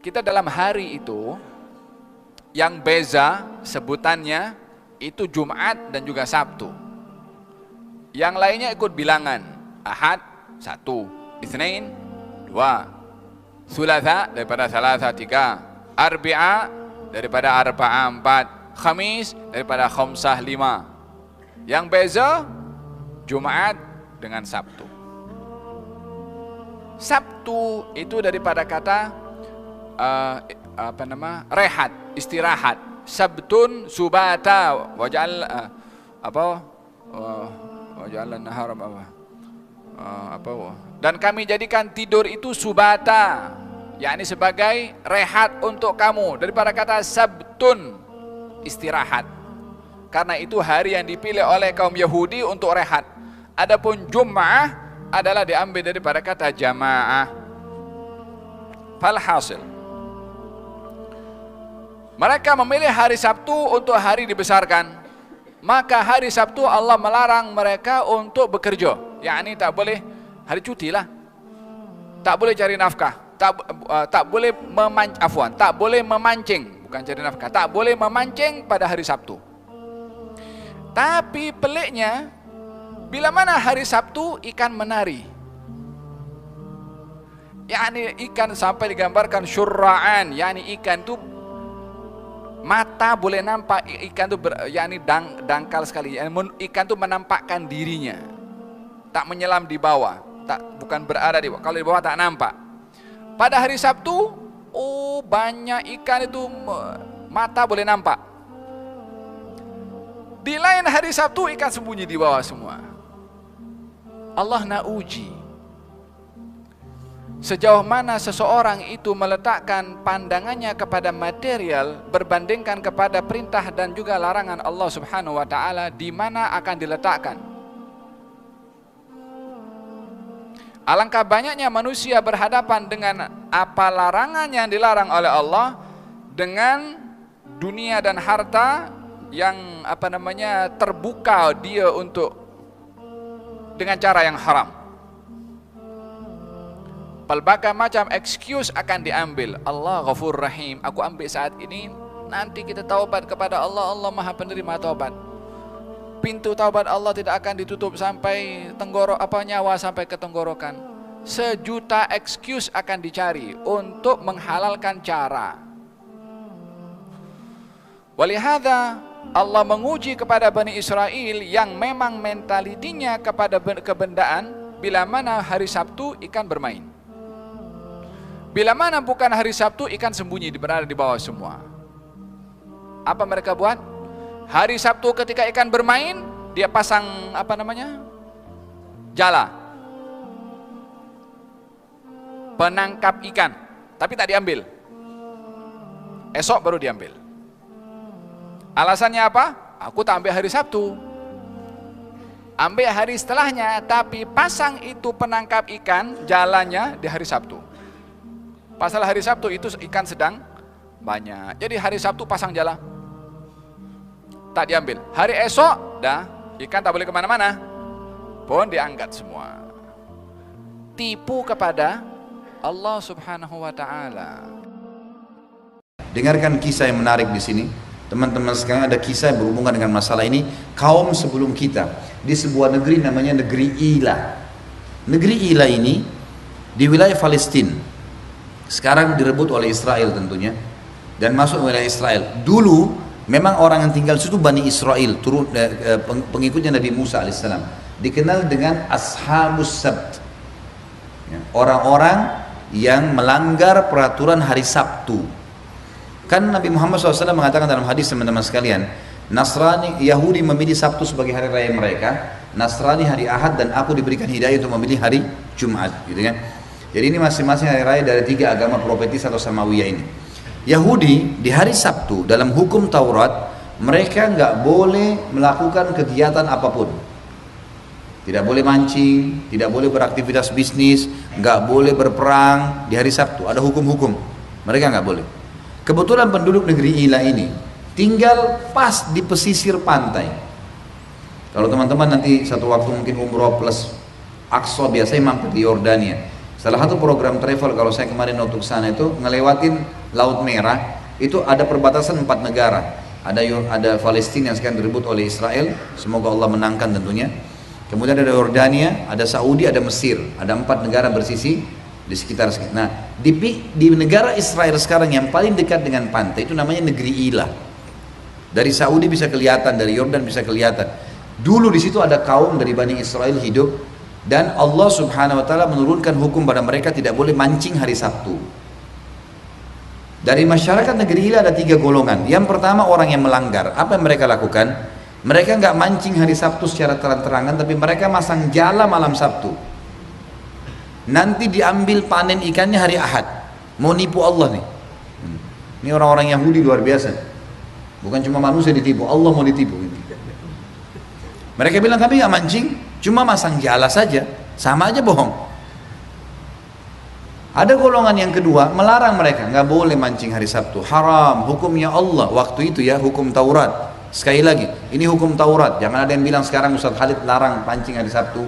Kita dalam hari itu yang beza sebutannya itu Jumat dan juga Sabtu. Yang lainnya ikut bilangan. Ahad 1, Itsnain 2, Thulatha daripada Thalatha 3, Arbi'a daripada Arba'a 4, Khamis daripada Khamsah 5. Yang beza Jumat dengan Sabtu. Sabtu itu daripada kata rehat, istirahat. Sabtun subata waj'al waj'al nahar dan kami jadikan tidur itu subata, yakni sebagai rehat untuk kamu, daripada kata sabtun, istirahat. Karena itu hari yang dipilih oleh kaum Yahudi untuk rehat. Adapun Jum'ah adalah diambil daripada kata jamaah. Falhasil, mereka memilih hari Sabtu untuk hari dibesarkan. Maka hari Sabtu Allah melarang mereka untuk bekerja. Yakni tak boleh, hari cuti lah. Tak boleh cari nafkah. Tak boleh tak boleh memancing. Bukan cari nafkah. Tak boleh memancing pada hari Sabtu. Tapi peliknya, bila mana hari Sabtu ikan menari. Yakni ikan sampai digambarkan syurra'an. Yakni ikan itu mata boleh nampak, ikan itu yakni dangkal sekali. Ikan itu menampakkan dirinya, tak menyelam di bawah, bukan berada di bawah. Kalau di bawah tak nampak. Pada hari Sabtu, banyak ikan itu mata boleh nampak. Di lain hari Sabtu ikan sembunyi di bawah semua. Allah nak uji sejauh mana seseorang itu meletakkan pandangannya kepada material berbandingkan kepada perintah dan juga larangan Allah Subhanahu wa taala, di mana akan diletakkan. Alangkah banyaknya manusia berhadapan dengan apa larangan yang dilarang oleh Allah dengan dunia dan harta yang terbuka dia untuk dengan cara yang haram. Pelbagai macam excuse akan diambil. Allah Ghafur Rahim, aku ambil saat ini, nanti kita taubat kepada Allah. Allah Maha Penerima taubat. Pintu taubat Allah tidak akan ditutup sampai nyawa sampai ke tenggorokan. Sejuta excuse akan dicari untuk menghalalkan cara. Walihada Allah menguji kepada Bani Israel yang memang mentalitinya kepada kebendaan. Bila mana hari Sabtu ikan bermain, bila mana bukan hari Sabtu ikan sembunyi berada di bawah semua. Apa mereka buat? Hari Sabtu ketika ikan bermain, dia pasang jala penangkap ikan, tapi tak diambil. Esok baru diambil. Alasannya apa? Aku tak ambil hari Sabtu, ambil hari setelahnya, tapi pasang itu penangkap ikan jalannya di hari Sabtu. Pasal hari Sabtu itu ikan sedang banyak, jadi hari Sabtu pasang jala, tak diambil. Hari esok dah ikan tak boleh kemana-mana, pun diangkat semua. Tipu kepada Allah Subhanahu wa taala. Dengarkan kisah yang menarik di sini. Teman-teman sekalian, ada kisah yang berhubungan dengan masalah ini. Kaum sebelum kita di sebuah negeri namanya negeri Ila. Negeri Ila ini di wilayah Palestina. Sekarang direbut oleh Israel tentunya, dan masuk wilayah Israel. Dulu memang orang yang tinggal situ Bani Israel, pengikutnya Nabi Musa alaihissalam, dikenal dengan Ashabus Sabt, orang-orang yang melanggar peraturan hari Sabtu. Kan Nabi Muhammad SAW mengatakan dalam hadis, teman-teman sekalian, Nasrani, Yahudi memilih Sabtu sebagai hari raya mereka, Nasrani hari Ahad, dan aku diberikan hidayah untuk memilih hari Jumat, gitu kan. Jadi ini masing-masing hari raya dari 3 agama profetis atau Samawiyah ini. Yahudi di hari Sabtu dalam hukum Taurat, mereka nggak boleh melakukan kegiatan apapun. Tidak boleh mancing, tidak boleh beraktivitas bisnis, nggak boleh berperang di hari Sabtu. Ada hukum-hukum, mereka nggak boleh. Kebetulan penduduk negeri Ila ini tinggal pas di pesisir pantai. Kalau teman-teman nanti satu waktu mungkin umroh plus Aqsa, biasanya mampir di Yordania. Salah satu program travel kalau saya kemarin untuk sana itu ngelewatin Laut Merah, itu ada perbatasan 4 negara. Ada Palestina yang sekarang direbut oleh Israel, semoga Allah menangkan tentunya. Kemudian ada Yordania, ada Saudi, ada Mesir, ada 4 negara bersisi di sekitar. Nah, di negara Israel sekarang yang paling dekat dengan pantai itu namanya negeri Ilah. Dari Saudi bisa kelihatan, dari Yordan bisa kelihatan. Dulu di situ ada kaum dari Bani Israel hidup, dan Allah Subhanahu wa taala menurunkan hukum pada mereka tidak boleh mancing hari Sabtu. Dari masyarakat negeri Ilah ada 3 golongan. Yang pertama orang yang melanggar. Apa yang mereka lakukan? Mereka nggak mancing hari Sabtu secara terang-terangan, tapi mereka masang jala malam Sabtu. Nanti diambil panen ikannya hari Ahad. Mau nipu Allah nih. Ini orang-orang Yahudi luar biasa. Bukan cuma manusia ditipu, Allah mau ditipu. Mereka bilang kami nggak mancing, cuma masang jala saja, sama aja bohong. Ada golongan yang kedua melarang mereka, nggak boleh mancing hari Sabtu, haram, hukumnya Allah waktu itu ya, hukum Taurat. Sekali lagi, ini hukum Taurat. Jangan ada yang bilang sekarang Ustaz Khalid larang mancing hari Sabtu,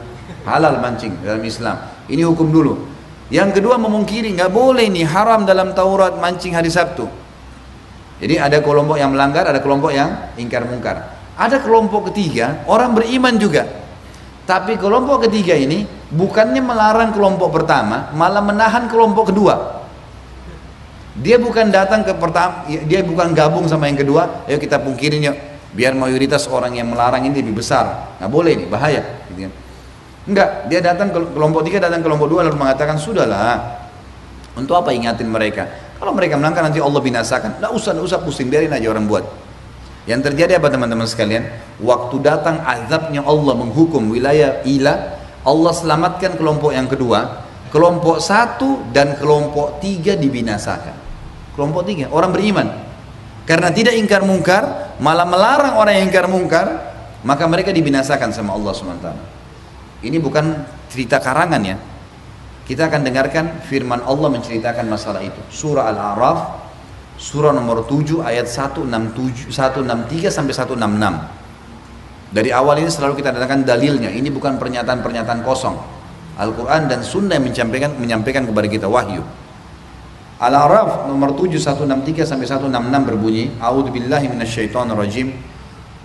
halal mancing dalam Islam. Ini hukum dulu. Yang kedua memungkiri, nggak boleh nih, haram dalam Taurat mancing hari Sabtu. Jadi ada kelompok yang melanggar, ada kelompok yang ingkar mungkar. Ada kelompok ketiga, orang beriman juga. Tapi kelompok ketiga ini bukannya melarang kelompok pertama, malah menahan kelompok kedua. Dia bukan datang ke pertama, dia bukan gabung sama yang kedua, ayo kita pungkirin yuk, biar mayoritas orang yang melarang ini lebih besar. Nggak boleh nih, bahaya. Gitu kan. Enggak, dia datang ke kelompok 3, datang ke kelompok 2 lalu mengatakan sudahlah. Untuk apa ingatin mereka? Kalau mereka melanggar nanti Allah binasakan. Nggak usah pusing, biarin aja orang buat. Yang terjadi apa teman-teman sekalian? Waktu datang azabnya Allah menghukum wilayah Ilah, Allah selamatkan kelompok yang kedua, kelompok 1 dan kelompok 3 dibinasakan. Kelompok 3 orang beriman, karena tidak ingkar mungkar, malah melarang orang yang ingkar mungkar, maka mereka dibinasakan sama Allah SWT. Ini bukan cerita karangan ya. Kita akan dengarkan firman Allah menceritakan masalah itu. Surah Al-A'raf, surah nomor 7 ayat 163 sampai 166. Dari awal ini selalu kita datangkan dalilnya. Ini bukan pernyataan-pernyataan kosong. Al-Quran dan Sunnah yang menyampaikan kepada kita wahyu. Al-A'raf nomor 7 163 sampai 166 berbunyi, A'udzubillahi minasyaitonirrajim.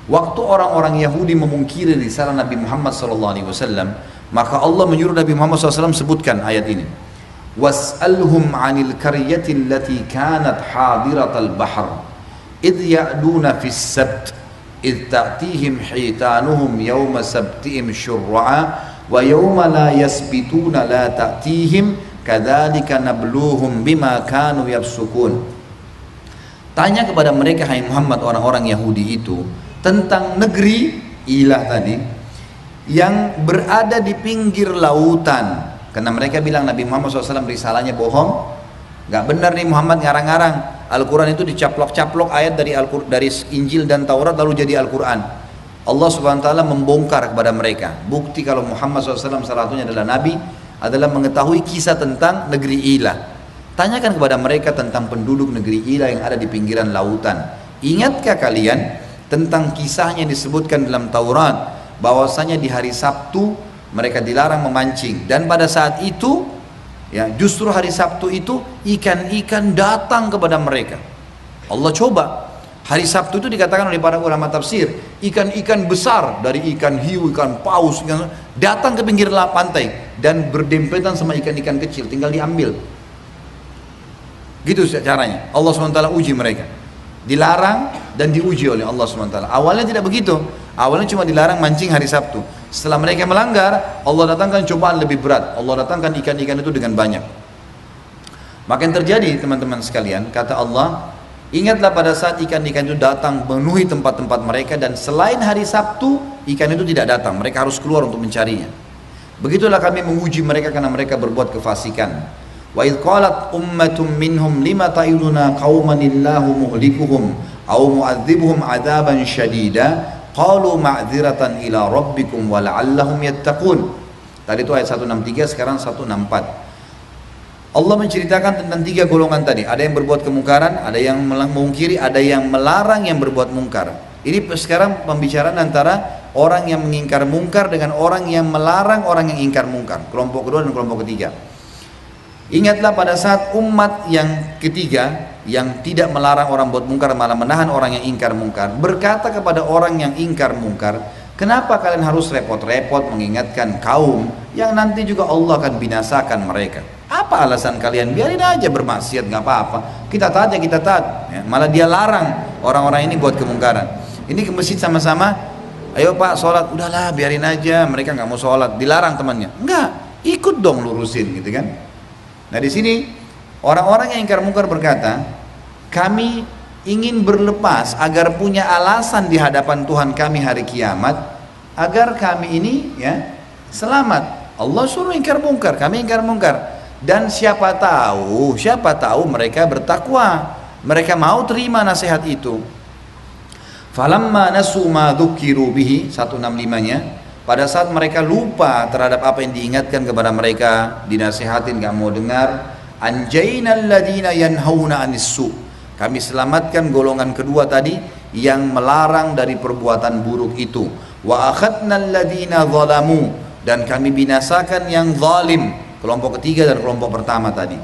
Waktu orang-orang Yahudi memungkiri risalah Nabi Muhammad SAW, maka Allah menyuruh Nabi Muhammad SAW sebutkan ayat ini. Was'alhum 'anil qaryati allati kanat hadiratal bahr idh ya'duna fis sabt idh ta'tihim hitanuhum yawma sabtihim syurra'a wa yawma la yasbituna la ta'tihim kadzalika nabluhum bima kanu yafsukun. Tanya kepada mereka hai Muhammad orang-orang Yahudi itu tentang negeri Ilah tadi yang berada di pinggir lautan. Karena mereka bilang Nabi Muhammad SAW risalahnya bohong, nggak benar nih Muhammad ngarang-ngarang. Al-Quran itu dicaplok-caplok ayat dari Injil dan Taurat lalu jadi Al-Quran. Allah Subhanahu Wa Taala membongkar kepada mereka. Bukti kalau Muhammad SAW salah satunya adalah Nabi adalah mengetahui kisah tentang negeri Ilah. Tanyakan kepada mereka tentang penduduk negeri Ilah yang ada di pinggiran lautan. Ingatkah kalian tentang kisahnya yang disebutkan dalam Taurat bahwasanya di hari Sabtu mereka dilarang memancing, dan pada saat itu ya justru hari Sabtu itu ikan-ikan datang kepada mereka. Allah coba hari Sabtu itu dikatakan oleh para ulama tafsir, ikan-ikan besar dari ikan hiu, ikan paus datang ke pinggir pantai dan berdempetan sama ikan-ikan kecil, tinggal diambil. Gitu caranya Allah SWT uji mereka. Dilarang dan diuji oleh Allah SWT. Awalnya tidak begitu. Awalnya cuma dilarang mancing hari Sabtu. Setelah mereka melanggar, Allah datangkan cobaan lebih berat. Allah datangkan ikan-ikan itu dengan banyak. Maka yang terjadi teman-teman sekalian, kata Allah, ingatlah pada saat ikan-ikan itu datang memenuhi tempat-tempat mereka, dan selain hari Sabtu, ikan itu tidak datang. Mereka harus keluar untuk mencarinya. Begitulah kami menguji mereka karena mereka berbuat kefasikan. Wa idh qalat ummatum minhum lima ta'iduna qauman illahu muhlikuhum aw mu'adzibuhum 'adzaban syadida qalu ma'dziratan ila rabbikum wa la'allahum yattaqun. Tadi itu ayat 163, sekarang 164. Allah menceritakan tentang 3 golongan tadi. Ada yang berbuat kemungkaran, ada yang mengingkari, ada yang melarang yang berbuat mungkar. Ini sekarang pembicaraan antara orang yang mengingkar mungkar dengan orang yang melarang orang yang ingkar mungkar. Kelompok kedua dan kelompok ketiga. Ingatlah pada saat umat yang ketiga yang tidak melarang orang buat mungkar, malah menahan orang yang ingkar mungkar, berkata kepada orang yang ingkar mungkar, kenapa kalian harus repot-repot mengingatkan kaum yang nanti juga Allah akan binasakan mereka? Apa alasan kalian? Biarin aja bermaksiat, nggak apa-apa. Kita taat ya kita taat. Ya, malah dia larang orang-orang ini buat kemungkaran. Ini ke masjid sama-sama, ayo Pak sholat, udahlah biarin aja. Mereka nggak mau sholat, dilarang temannya. Enggak, ikut dong lurusin gitu kan. Nah di sini orang-orang yang ingkar mungkar berkata, kami ingin berlepas agar punya alasan di hadapan Tuhan kami hari kiamat, agar kami ini ya selamat. Allah suruh ingkar mungkar, kami ingkar mungkar. Dan siapa tahu mereka bertakwa, mereka mau terima nasihat itu. Falamma nasu ma dzukiru bihi, 165-nya, pada saat mereka lupa terhadap apa yang diingatkan kepada mereka, dinasihatin gak mau dengar, anjainal ladina yanhauna anissu, kami selamatkan golongan kedua tadi yang melarang dari perbuatan buruk itu, wa akhadnal ladina zalamu, dan kami binasakan yang zalim, kelompok ketiga dan kelompok pertama tadi,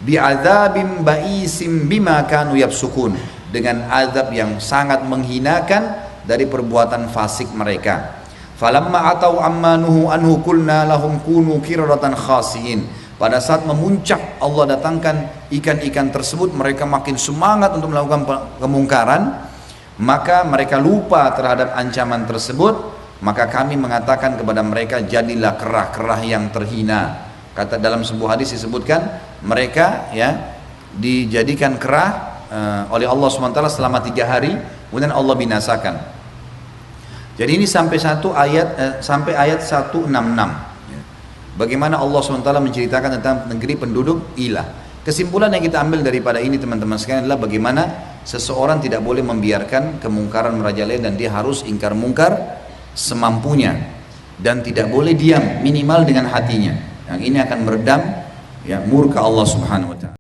bi'adzabim ba'isim bima kanu yafsukun, dengan azab yang sangat menghinakan dari perbuatan fasik mereka. Falamma atau amma nuhu anhu qulna lahum kunu qiradatan khasiin, pada saat memuncak Allah datangkan ikan-ikan tersebut, mereka makin semangat untuk melakukan kemungkaran, maka mereka lupa terhadap ancaman tersebut, maka kami mengatakan kepada mereka, jadilah kerah-kerah yang terhina. Kata dalam sebuah hadis disebutkan mereka ya dijadikan kerah oleh Allah SWT selama 3 hari, kemudian Allah binasakan. Jadi ini sampai sampai ayat 166. Bagaimana Allah SWT menceritakan tentang negeri penduduk Ilah. Kesimpulan yang kita ambil daripada ini teman-teman sekalian adalah bagaimana seseorang tidak boleh membiarkan kemungkaran merajalela, dan dia harus ingkar mungkar semampunya, dan tidak boleh diam, minimal dengan hatinya. Yang ini akan meredam ya murka Allah Subhanahu wa taala.